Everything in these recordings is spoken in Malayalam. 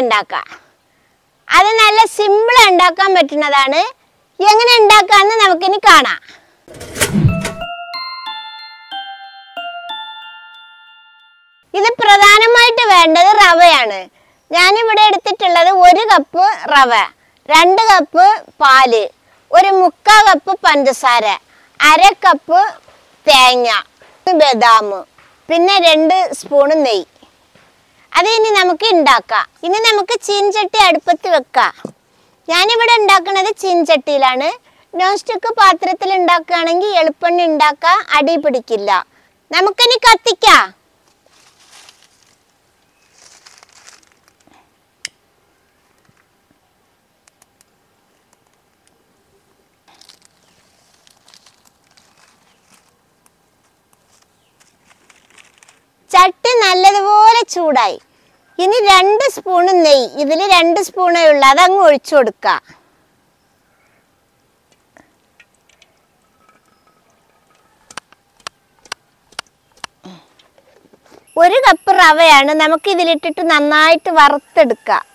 ഉണ്ടാക്കാം. അത് നല്ല സിമ്പിൾ ഉണ്ടാക്കാൻ പറ്റുന്നതാണ്. എങ്ങനെ ഉണ്ടാക്കാമെന്ന് നമുക്കിനി കാണാം. ഇത് പ്രധാനമായിട്ട് വേണ്ടത് റവയാണ്. ഞാനിവിടെ എടുത്തിട്ടുള്ളത് 1 കപ്പ് റവ, 2 കപ്പ് പാല്, 1/4 കപ്പ് പഞ്ചസാര, 1/2 കപ്പ് തേങ്ങ, ബദാം, പിന്നെ 2 സ്പൂൺ നെയ്യ്. അത് ഇനി നമുക്ക് ഉണ്ടാക്കാം. ഇനി നമുക്ക് ചീൻചട്ടി അടുപ്പത്ത് വെക്കാം. ഞാനിവിടെ ഉണ്ടാക്കുന്നത് ചീൻചട്ടിയിലാണ്. നോൺ സ്റ്റിക്ക് പാത്രത്തിൽ ഉണ്ടാക്കുകയാണെങ്കിൽ എളുപ്പം ഉണ്ടാക്കാം, അടി പിടിക്കില്ല. നമുക്കിനി കത്തിക്കാം. ചട്ടി നല്ലതുപോലെ ചൂടായി. ഇനി 2 സ്പൂൺ നെയ്യ്, ഇതിൽ 2 സ്പൂണേ ഉള്ളൂ, അതങ്ങ് ഒഴിച്ചു കൊടുക്കാം. ഒരു കപ്പ് റവയാണ്, നമുക്ക് ഇതിലിട്ടിട്ട് നന്നായിട്ട് വറുത്തെടുക്കാം.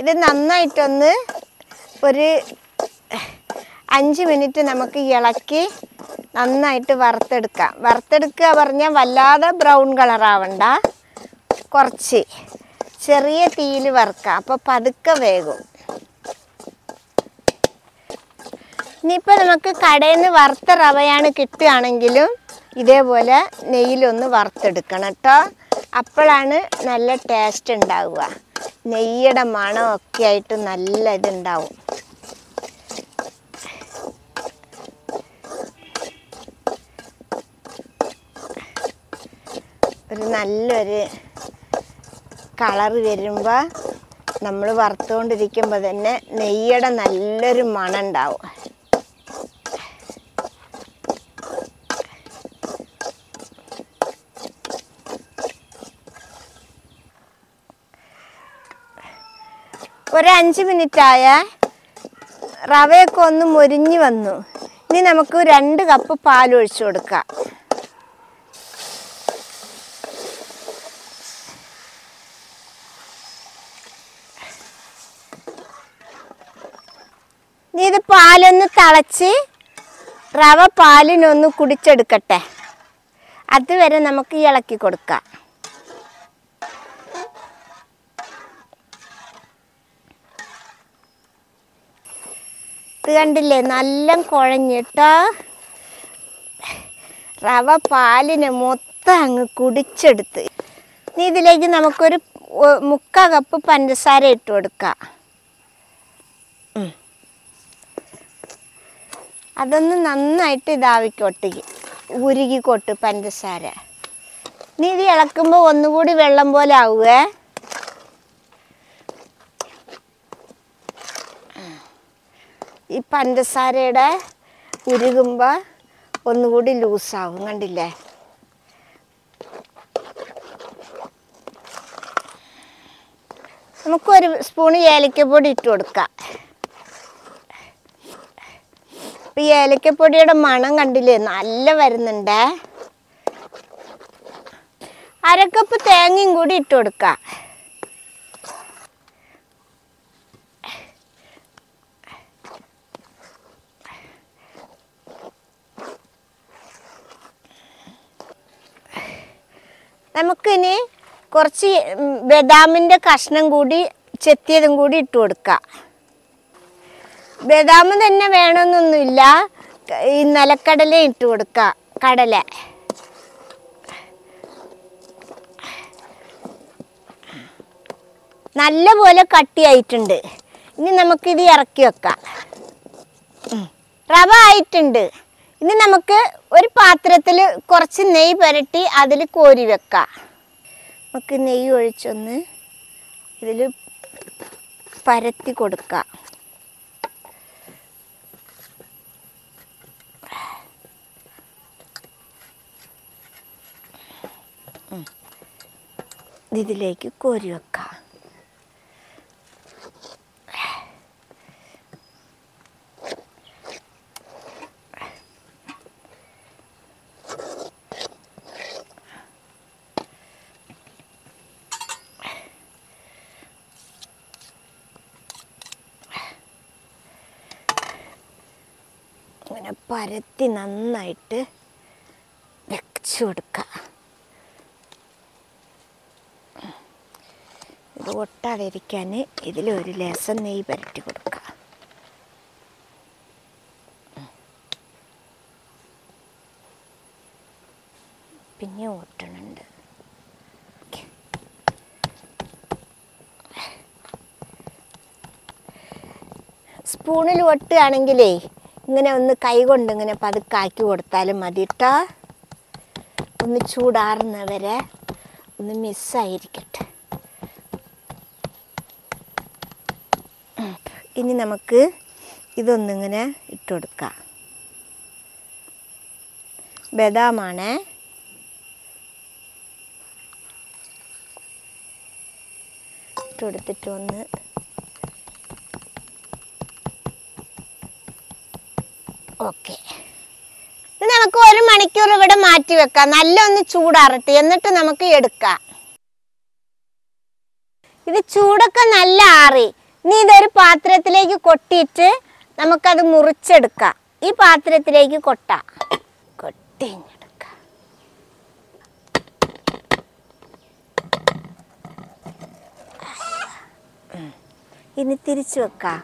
ഇത് നന്നായിട്ടൊന്ന് ഒരു 5 മിനിറ്റ് നമുക്ക് ഇളക്കി നന്നായിട്ട് വറുത്തെടുക്കാം. വറുത്തെടുക്കുക പറഞ്ഞാൽ വല്ലാതെ ബ്രൗൺ കളറാവണ്ട, കുറച്ച് ചെറിയ തീയിൽ വറുക്കാം, അപ്പോൾ പതുക്കെ വേകും. ഇനിയിപ്പോൾ നമുക്ക് കടയിൽ നിന്ന് വറുത്ത റവയാണ് കിട്ടുകയാണെങ്കിലും ഇതേപോലെ നെയ്യിലൊന്ന് വറുത്തെടുക്കണം കേട്ടോ. അപ്പോഴാണ് നല്ല ടേസ്റ്റ് ഉണ്ടാവുക. നെയ്യുടെ മണമൊക്കെ ആയിട്ട് നല്ല ഇതുണ്ടാവും. ഒരു നല്ലൊരു കളർ വരുമ്പോൾ നമ്മൾ വറുത്തുകൊണ്ടിരിക്കുമ്പോൾ തന്നെ നെയ്യുടെ നല്ലൊരു മണം ഉണ്ടാവും. ഒരു 5 മിനിറ്റായ റവയൊക്കെ ഒന്ന് മൊരിഞ്ഞ് വന്നു. ഇനി നമുക്ക് 2 കപ്പ് പാൽ ഒഴിച്ചു കൊടുക്കാം. ഇനി ഇത് പാലൊന്ന് തിളച്ച് റവ പാലിനൊന്ന് കുടിച്ചെടുക്കട്ടെ. അതുവരെ നമുക്ക് ഇളക്കി കൊടുക്കാം. ഇത് കണ്ടില്ലേ, നല്ല കുഴഞ്ഞിട്ടോ. റവ പാലിന് മൊത്തം അങ്ങ് കുടിച്ചെടുത്ത്. ഇനി ഇതിലേക്ക് നമുക്കൊരു 1/4 കപ്പ് പഞ്ചസാര ഇട്ട് കൊടുക്കാം. അതൊന്ന് നന്നായിട്ട് ഇതാവിക്കോട്ടെ, ഉരുകിക്കോട്ട് പഞ്ചസാര. ഇനി ഇത് ഇളക്കുമ്പോൾ ഒന്നുകൂടി വെള്ളം പോലെ ആവുകയെ. ഈ പഞ്ചസാരയുടെ ഉരുകുമ്പോൾ ഒന്നുകൂടി ലൂസാവും, കണ്ടില്ലേ. നമുക്ക് 1 സ്പൂൺ ഏലക്കപ്പൊടി ഇട്ട് കൊടുക്കാം. ഈ ഏലക്കപ്പൊടിയുടെ മണം കണ്ടില്ലേ, നല്ല വരുന്നുണ്ട്. 1/2 കപ്പ് തേങ്ങയും കൂടി ഇട്ട് കൊടുക്കാം. നമുക്കിനി കുറച്ച് ബദാമിൻ്റെ കഷ്ണം കൂടി ചെത്തിയതും കൂടി ഇട്ട് കൊടുക്കാം. ബദാം തന്നെ വേണമെന്നൊന്നുമില്ല, ഈ നിലക്കടല ഇട്ട് കൊടുക്കാം. കടല നല്ലപോലെ കട്ടിയായിട്ടുണ്ട്. ഇനി നമുക്കിത് ഇറക്കി വെക്കാം. റവ ആയിട്ടുണ്ട്. ഇനി നമുക്ക് ഒരു പാത്രത്തിൽ കുറച്ച് നെയ്യ് പുരട്ടി അതിൽ കോരി വെക്കാം. നമുക്ക് നെയ്യ് ഒഴിച്ചൊന്ന് ഇതിൽ പരത്തി കൊടുക്കാം. ഇതിലേക്ക് കോരി വെക്കാം. ഇങ്ങനെ പരത്തി നന്നായിട്ട് വെച്ച് കൊടുക്കുക. ഇത് ഒട്ടാതിരിക്കാൻ ഇതിലൊരു ലേശം നെയ്യ് പുരട്ടി കൊടുക്കുക. പിന്നെ ഒട്ടണുണ്ട്. സ്പൂണിൽ ഒട്ടുകയാണെങ്കിലേ ഇങ്ങനെ ഒന്ന് കൈ കൊണ്ട് ഇങ്ങനെ പതുക്കാക്കി കൊടുത്താലും മതി കേട്ടോ. ഒന്ന് ചൂടാറുന്നവരെ ഒന്ന് മിസ്സായിരിക്കട്ടെ. ഇനി നമുക്ക് ഇതൊന്നിങ്ങനെ ഇട്ട് കൊടുക്കാം. ബദാമാണ്. ഇട്ട് കൊടുത്തിട്ട് ഒന്ന് ഓക്കെ. ഇത് നമുക്ക് 1 മണിക്കൂർ ഇവിടെ മാറ്റി വെക്കാം. നല്ല ഒന്ന് ചൂടാറട്ടെ, എന്നിട്ട് നമുക്ക് എടുക്കാം. ഇത് ചൂടൊക്കെ നല്ല ആറി. ഇനി ഇതൊരു പാത്രത്തിലേക്ക് കൊട്ടിയിട്ട് നമുക്കത് മുറിച്ചെടുക്കാം. ഈ പാത്രത്തിലേക്ക് കൊട്ടാം. കൊട്ടിഞ്ഞെടുക്കാം. ഇനി തിരിച്ചു വെക്കാം.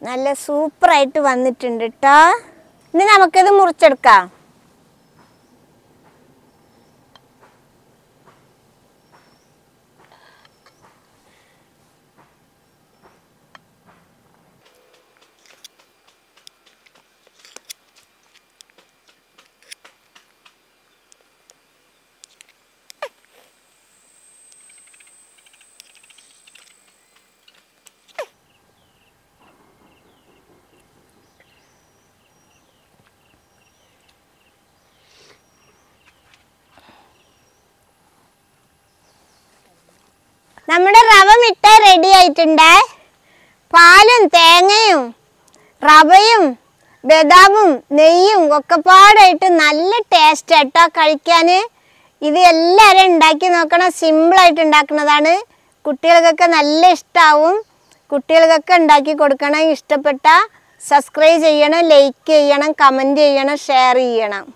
നല്ല സൂപ്പറായിട്ട് വന്നിട്ടുണ്ട് കേട്ടോ. ഇനി നമുക്കിത് മുറിച്ചെടുക്കാം. നമ്മുടെ റവ മിഠായി റെഡി ആയിട്ടുണ്ട്. പാലും തേങ്ങയും റവയും ബദാമും നെയ്യും ഒക്കെ പാടായിട്ട് നല്ല ടേസ്റ്റ് ആട്ടോ കഴിക്കാൻ. ഇത് എല്ലാവരും ഉണ്ടാക്കി നോക്കണം. സിമ്പിളായിട്ട് ഉണ്ടാക്കുന്നതാണ്. കുട്ടികൾക്കൊക്കെ നല്ല ഇഷ്ടമാവും. കുട്ടികൾക്കൊക്കെ ഉണ്ടാക്കി കൊടുക്കണം. ഇഷ്ടപ്പെട്ട സബ്സ്ക്രൈബ് ചെയ്യണം, ലൈക്ക് ചെയ്യണം, കമൻറ്റ് ചെയ്യണം, ഷെയർ ചെയ്യണം.